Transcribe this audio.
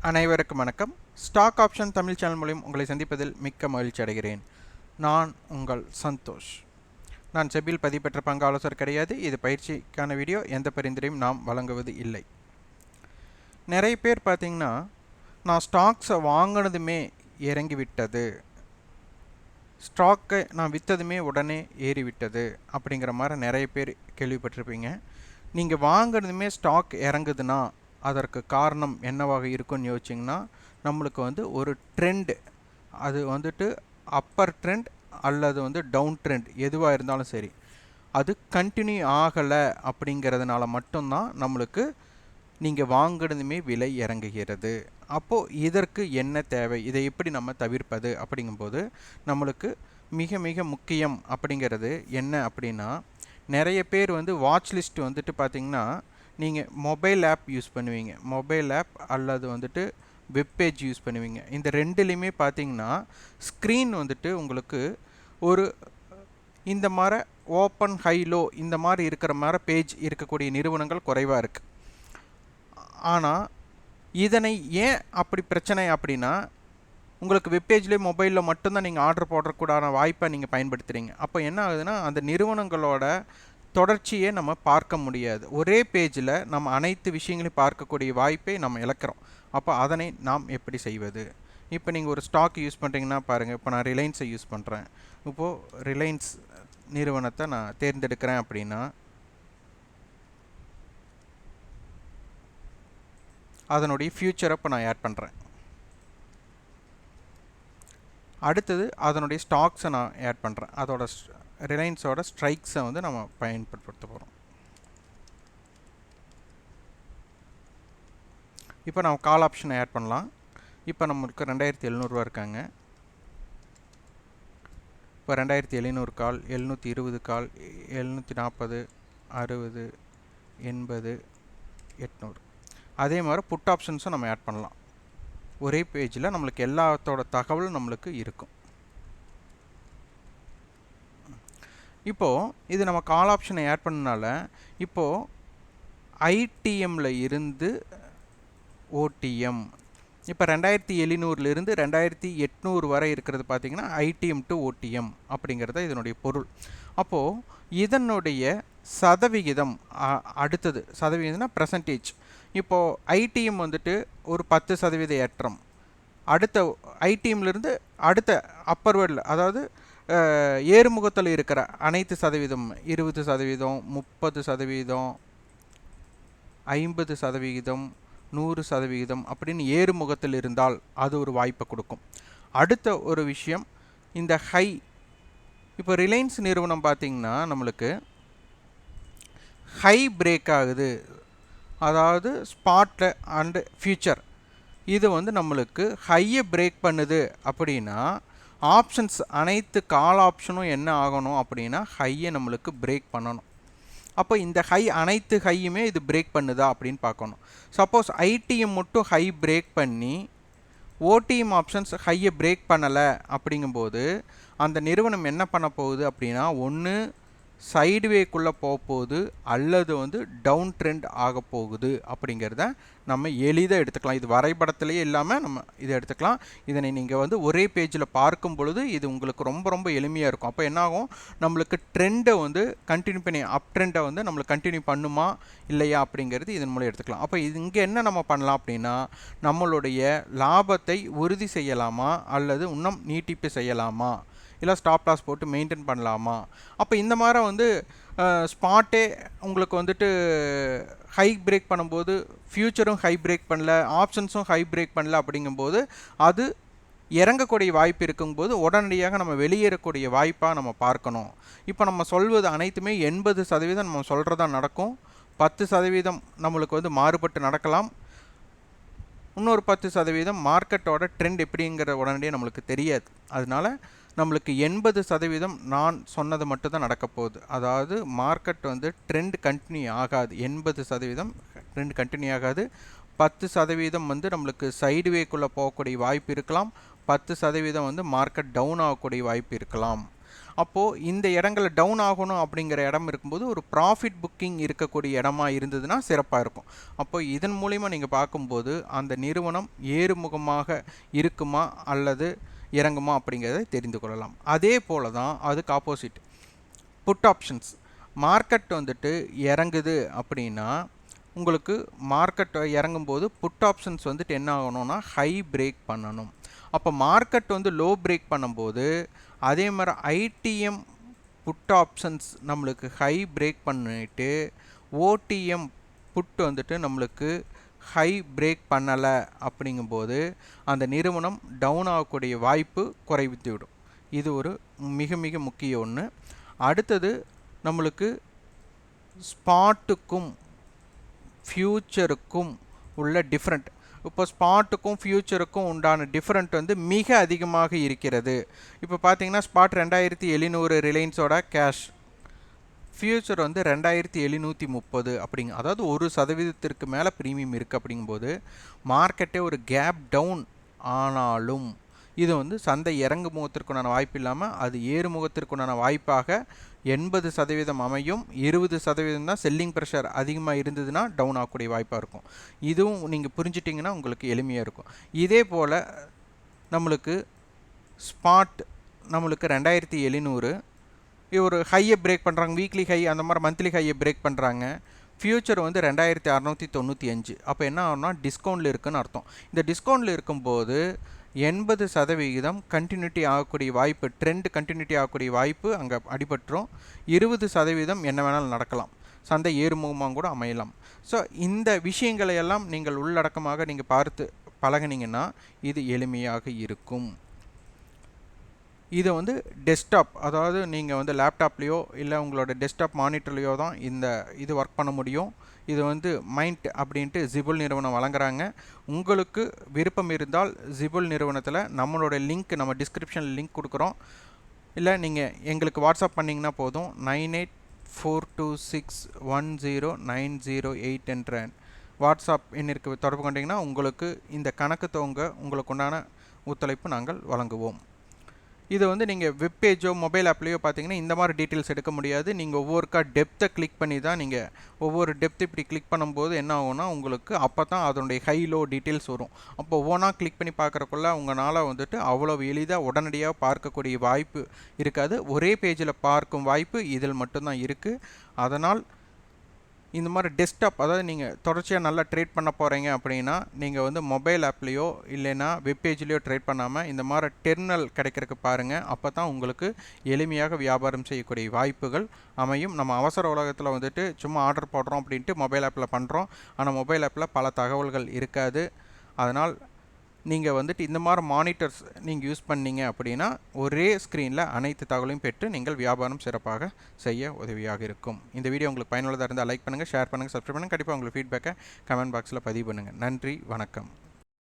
அனைவருக்கும் வணக்கம். Stock option Tamil channel மூலம் உங்களை சந்திப்பதில் மிக்க மகிழ்ச்சி அடைகிறேன். நான் உங்கள் சந்தோஷ். நான் செபியில் பதிவு பெற்ற பங்கு ஆலோசகர் கிடையாது. இது பயிற்சிக்கான வீடியோ. எந்த பரிந்துரையும் நாம் வழங்குவது இல்லை. நிறைய பேர் பார்த்தீங்கன்னா, நான் ஸ்டாக்ஸை வாங்கினதுமே இறங்கிவிட்டது, ஸ்டாக்கை நான் விற்றதுமே உடனே ஏறிவிட்டது அப்படிங்கிற மாதிரி நிறைய பேர் கேள்விப்பட்டிருப்பீங்க. நீங்கள் வாங்கினதுமே ஸ்டாக் இறங்குதுன்னா அதற்கு காரணம் என்னவாக இருக்குன்னு யோசிச்சிங்கன்னா, நம்மளுக்கு ஒரு ட்ரெண்ட், அது அப்பர் ட்ரெண்ட் அல்லது டவுன் ட்ரெண்ட் எதுவாக இருந்தாலும் சரி, அது கண்டினியூ ஆகலை அப்படிங்கிறதுனால மட்டும்தான் நம்மளுக்கு நீங்கள் வாங்கினதுமே விலை இறங்குகிறது. அப்போது இதற்கு என்ன தேவை, இதை எப்படி நம்ம தவிர்ப்பது அப்படிங்கும்போது நம்மளுக்கு மிக மிக முக்கியம் அப்படிங்கிறது என்ன அப்படின்னா, நிறைய பேர் வாட்ச் லிஸ்ட் பார்த்திங்கன்னா, நீங்கள் மொபைல் ஆப் யூஸ் பண்ணுவீங்க, மொபைல் ஆப் அல்லது வெப்பேஜ் யூஸ் பண்ணுவீங்க. இந்த ரெண்டுலேயுமே பார்த்தீங்கன்னா ஸ்க்ரீன் உங்களுக்கு ஒரு இந்த மாதிரி ஓப்பன் ஹை லோ இந்த மாதிரி இருக்கிற மாதிரி பேஜ் இருக்கக்கூடிய நிறுவனங்கள் குறைவாக இருக்குது. ஆனால் இதனை ஏன் அப்படி பிரச்சனை அப்படின்னா, உங்களுக்கு வெப்பேஜ்லேயே மொபைலில் மட்டும்தான் நீங்கள் ஆர்டர் போடுறக்கூடான வாய்ப்பை நீங்கள் பயன்படுத்துகிறீங்க. அப்போ என்ன ஆகுதுன்னா, அந்த நிறுவனங்களோட தொடர்ச்சியை நம்ம பார்க்க முடியாது. ஒரே பேஜில் நம்ம அனைத்து விஷயங்களையும் பார்க்கக்கூடிய வாய்ப்பை நம்ம இழக்கிறோம். அப்போ அதனை நாம் எப்படி செய்வது? இப்போ நீங்கள் ஒரு ஸ்டாக் யூஸ் பண்ணுறீங்கன்னா பாருங்கள். இப்போ நான் ரிலையன்ஸை யூஸ் பண்ணுறேன். இப்போது ரிலையன்ஸ் நிறுவனத்தை நான் தேர்ந்தெடுக்கிறேன் அப்படின்னா, அதனுடைய ஃபியூச்சரை இப்போ நான் ஆட் பண்ணுறேன். அடுத்தது அதனுடைய ஸ்டாக்ஸை நான் ஆட் பண்ணுறேன். அதோட ரிலையன்ஸோட ஸ்ட்ரைக்ஸை நம்ம பயன்படுத்த போகிறோம். இப்போ நம்ம கால் ஆப்ஷனை ஆட் பண்ணலாம். இப்போ நம்மளுக்கு 2700 இருக்காங்க. இப்போ 2700 கால், 720 கால், 740, 60, 80, 800. அதே மாதிரி புட் ஆப்ஷன்ஸும் நம்ம ஆட் பண்ணலாம். ஒரே பேஜில் நம்மளுக்கு எல்லாத்தோட தகவலும் நம்மளுக்கு இருக்கும். இப்போது இது நம்ம கால் ஆப்ஷனை ஆட் பண்ணனால இப்போது ஐடிஎம்மில் இருந்து ஓடிஎம், இப்போ 2700லேருந்து 2800 வரை இருக்கிறது பார்த்திங்கன்னா ஐடிஎம் டு ஓடிஎம் அப்படிங்கிறத இதனுடைய பொருள். அப்போது இதனுடைய சதவிகிதம், அடுத்தது சதவிகிதம்னா பர்சன்டேஜ். இப்போது ஐடிஎம் ஒரு 10% ஏற்றம், அடுத்த ஐடிஎம்லேருந்து அடுத்த அப்பர்வர்டில், அதாவது ஏறுமுகத்தில் இருக்கிற அனைத்து சதவீதம் 20%, 30%, 50%, 100% அப்படின்னு ஏறுமுகத்தில் இருந்தால் அது ஒரு வாய்ப்பை கொடுக்கும். அடுத்த ஒரு விஷயம் இந்த ஹை. இப்போ ரிலையன்ஸ் நிறுவனம் பார்த்திங்கன்னா நம்மளுக்கு ஹை பிரேக் ஆகுது, அதாவது ஸ்பாட்டில் அண்டு ஃபியூச்சர் இது நம்மளுக்கு ஹையை பிரேக் பண்ணுது அப்படின்னா, ஆப்ஷன்ஸ் அனைத்து கால் ஆப்ஷனும் என்ன ஆகணும் அப்படின்னா ஹையை நம்மளுக்கு பிரேக் பண்ணணும். அப்போ இந்த ஹை அனைத்து ஹையுமே இது பிரேக் பண்ணுதா அப்படின்னு பார்க்கணும். சப்போஸ் ஐடிஎம் மட்டும் ஹை பிரேக் பண்ணி ஓடிஎம் ஆப்ஷன்ஸ் ஹையை பிரேக் பண்ணலை அப்படிங்கும்போது அந்த நிறுவனம் என்ன பண்ண போகுது அப்படின்னா, ஒன்று சைடுவேக்குள்ளே போகுது அல்லது டவுன் ட்ரெண்ட் ஆக போகுது அப்படிங்கிறத நம்ம எளிதாக எடுத்துக்கலாம். இது வரைபடத்திலேயே இல்லாமல் நம்ம இதை எடுத்துக்கலாம். இதனை நீங்கள் ஒரே பேஜில் பார்க்கும் பொழுது இது உங்களுக்கு ரொம்ப ரொம்ப எளிமையாக இருக்கும். அப்போ என்னாகும், நம்மளுக்கு ட்ரெண்டை கண்டினியூ பண்ணி அப் ட்ரெண்டை நம்மளுக்கு கண்டினியூ பண்ணுமா இல்லையா அப்படிங்கிறது இதன் மூலம் எடுத்துக்கலாம். அப்போ இது இங்கே என்ன நம்ம பண்ணலாம் அப்படின்னா, நம்மளுடைய லாபத்தை உறுதி செய்யலாமா அல்லது இன்னும் நீட்டிப்பு செய்யலாமா, இல்லை ஸ்டாப் லாஸ் போட்டு மெயின்டைன் பண்ணலாமா. அப்போ இந்த மாதிரி ஸ்பாட்டே உங்களுக்கு ஹை பிரேக் பண்ணும்போது ஃபியூச்சரும் ஹை பிரேக் பண்ணல, ஆப்ஷன்ஸும் ஹை பிரேக் பண்ணல அப்படிங்கும்போது அது இறங்கக்கூடிய வாய்ப்பு இருக்கும்போது உடனடியாக நம்ம வெளியேறக்கூடிய வாய்ப்பாக நம்ம பார்க்கணும். இப்போ நம்ம சொல்வது அனைத்துமே 80% நம்ம சொல்கிறதா நடக்கும். 10% நம்மளுக்கு மாறுபட்டு நடக்கலாம். இன்னொரு 10% மார்க்கெட்டோட ட்ரெண்ட் எப்படிங்கிற உடனடியே நம்மளுக்கு தெரியாது. அதனால நம்மளுக்கு 80% நான் சொன்னது மட்டும் தான் நடக்க போகுது. அதாவது மார்க்கெட் ட்ரெண்ட் கண்டினியூ ஆகாது. 80% ட்ரெண்ட் கண்டினியூ ஆகாது. 10% நம்மளுக்கு சைடுவேக்குள்ளே போகக்கூடிய வாய்ப்பு இருக்கலாம். 10% மார்க்கெட் டவுன் ஆகக்கூடிய வாய்ப்பு இருக்கலாம். அப்போது இந்த இடங்களில் டவுன் ஆகணும் அப்படிங்கிற இடம் இருக்கும்போது ஒரு ப்ராஃபிட் புக்கிங் இருக்கக்கூடிய இடமா இருந்ததுன்னா சிறப்பாக இருக்கும். அப்போ இதன் மூலிமா நீங்கள் பார்க்கும்போது அந்த நிறுவனம் ஏறுமுகமாக இருக்குமா அல்லது இறங்குமா அப்படிங்கிறத தெரிந்து கொள்ளலாம். அதே போல் தான் அதுக்கு ஆப்போசிட் புட் ஆப்ஷன்ஸ். மார்க்கெட் வந்துட்டு இறங்குது அப்படின்னா உங்களுக்கு மார்க்கெட் இறங்கும்போது புட் ஆப்ஷன்ஸ் வந்துட்டு என்ன ஆகணும்னா ஹை பிரேக் பண்ணணும். அப்போ மார்க்கெட் வந்து லோ பிரேக் பண்ணும்போது அதே மாதிரி ஐடிஎம் புட் ஆப்ஷன்ஸ் நம்மளுக்கு ஹை பிரேக் பண்ணிட்டு ஓடிஎம் புட் வந்துட்டு நம்மளுக்கு ஹை பிரேக் பண்ணலை அப்படிங்கும்போது அந்த நிறுவனம் டவுன் ஆகக்கூடிய வாய்ப்பு குறைவித்து விடும். இது ஒரு மிக மிக முக்கிய ஒன்று. அடுத்தது நம்மளுக்கு ஸ்பாட்டுக்கும் ஃப்யூச்சருக்கும் உள்ள டிஃப்ரெண்ட். இப்போ ஸ்பாட்டுக்கும் ஃப்யூச்சருக்கும் உண்டான டிஃப்ரெண்ட் வந்து மிக அதிகமாக இருக்கிறது. இப்போ பார்த்தீங்கன்னா ஸ்பாட் 2700 ரிலையன்ஸோட கேஷ், ஃப்யூச்சர் வந்து 2730 அப்படிங்க, அதாவது 1% மேலே ப்ரீமியம் இருக்குது. அப்படிங்கும்போது மார்க்கெட்டே ஒரு கேப் டவுன் ஆனாலும் இது வந்து சந்தை இறங்கு முகத்திற்குண்டான வாய்ப்பு இல்லாமல் அது ஏறு முகத்திற்குண்டான வாய்ப்பாக 80% அமையும். 20% தான் செல்லிங் ப்ரெஷர் அதிகமாக இருந்ததுன்னா டவுன் ஆகக்கூடிய வாய்ப்பாக இருக்கும். இதுவும் நீங்கள் புரிஞ்சிட்டிங்கன்னா உங்களுக்கு எளிமையாக இருக்கும். இதே போல் நம்மளுக்கு ஸ்பாட் நம்மளுக்கு 2700 ஒரு ஹையை பிரேக் பண்ணுறாங்க, வீக்லி ஹை அந்த மாதிரி மந்த்லி ஹையை பிரேக் பண்ணுறாங்க. ஃப்யூச்சர் வந்து 2695. அப்போ என்ன ஆகும்னா டிஸ்கவுண்டில் இருக்குதுன்னு அர்த்தம். இந்த டிஸ்கவுண்டில் இருக்கும்போது 80% கண்டினியூட்டி ஆகக்கூடிய வாய்ப்பு, ட்ரெண்ட் கண்டினியூட்டி ஆகக்கூடிய வாய்ப்பு அங்கே அடிபட்டுரும். 20% என்ன வேணாலும் நடக்கலாம், சந்தை ஏறுமுகமாக கூட அமையலாம். ஸோ இந்த விஷயங்களை எல்லாம் நீங்கள் உள்ளடக்கமாக நீங்கள் பார்த்து பழகினீங்கன்னா இது எளிமையாக இருக்கும். இதை வந்து டெஸ்க்டாப், அதாவது நீங்கள் வந்து லேப்டாப்லேயோ இல்லை உங்களோட டெஸ்க்டாப் மானிட்டர்லேயோ தான் இந்த இது ஒர்க் பண்ண முடியும். இது வந்து மைண்ட் அப்படின்ட்டு ஜிபுல் நிறுவனம் வழங்குறாங்க. உங்களுக்கு விருப்பம் இருந்தால் ஜிபுல் நிறுவனத்தில் நம்மளோட லிங்க் நம்ம டிஸ்கிரிப்ஷனில் லிங்க் கொடுக்குறோம். இல்லை நீங்கள் எங்களுக்கு வாட்ஸ்அப் பண்ணிங்கன்னா போதும். 9842610908 என்ற வாட்ஸ்அப் எண்ணிற்கு தொடர்பு கொண்டீங்கன்னா உங்களுக்கு இந்த கணக்கு துவங்க உங்களுக்கு உண்டான ஒத்துழைப்பு நாங்கள் வழங்குவோம். இதை வந்து நீங்கள் வெப்பேஜோ மொபைல் ஆப்லேயோ பார்த்தீங்கன்னா இந்த மாதிரி டீட்டெயில்ஸ் எடுக்க முடியாது. நீங்கள் ஒவ்வொருக்கா டெப்த்தை கிளிக் பண்ணி தான் நீங்கள் ஒவ்வொரு டெப்த்து இப்படி கிளிக் பண்ணும்போது என்ன ஆகும்னா உங்களுக்கு அப்போ தான் அதனுடைய ஹை லோ டீட்டெயில்ஸ் வரும். அப்போ ஒவ்வொன்றா கிளிக் பண்ணி பார்க்குறக்குள்ள உங்களால் வந்துட்டு அவ்வளோ எளிதாக உடனடியாக பார்க்கக்கூடிய வாய்ப்பு இருக்காது. ஒரே பேஜில் பார்க்கும் வாய்ப்பு இதில் மட்டும்தான் இருக்குது. அதனால் இந்த மாதிரி டெஸ்க்டாப், அதாவது நீங்கள் தொடர்ச்சியாக நல்லா ட்ரேட் பண்ண போகிறீங்க அப்படின்னா நீங்கள் வந்து மொபைல் ஆப்லேயோ இல்லைன்னா வெப்பேஜ்லேயோ ட்ரேட் பண்ணாமல் இந்த மாதிரி டெர்மினல் கிடைக்கிறதுக்கு பாருங்கள். அப்போ தான் உங்களுக்கு எளிமையாக வியாபாரம் செய்யக்கூடிய வாய்ப்புகள் அமையும். நம்ம அவசர உலகத்தில் வந்துட்டு சும்மா ஆர்டர் போடுறோம் அப்படின்ட்டு மொபைல் ஆப்பில் பண்ணுறோம். ஆனால் மொபைல் ஆப்பில் பல தகவல்கள் இருக்காது. அதனால் நீங்கள் வந்துட்டு இந்த மாதிரி மானிட்டர்ஸ் நீங்கள் யூஸ் பண்ணீங்க அப்படின்னா ஒரே ஸ்க்ரீனில் அனைத்து தகவலையும் பெற்று நீங்கள் வியாபாரம் சிறப்பாக செய்ய உதவியாக இருக்கும். இந்த வீடியோ உங்களுக்கு பயனுள்ளதாக இருந்தால் லைக் பண்ணுங்கள், ஷேர் பண்ணுங்கள், சப்ஸ்கிரைப் பண்ணுங்கள். கண்டிப்பாக உங்களுக்கு ஃபீட்பேக்கை கமெண்ட் பாக்ஸில் பதிவு பண்ணுங்கள். நன்றி, வணக்கம்.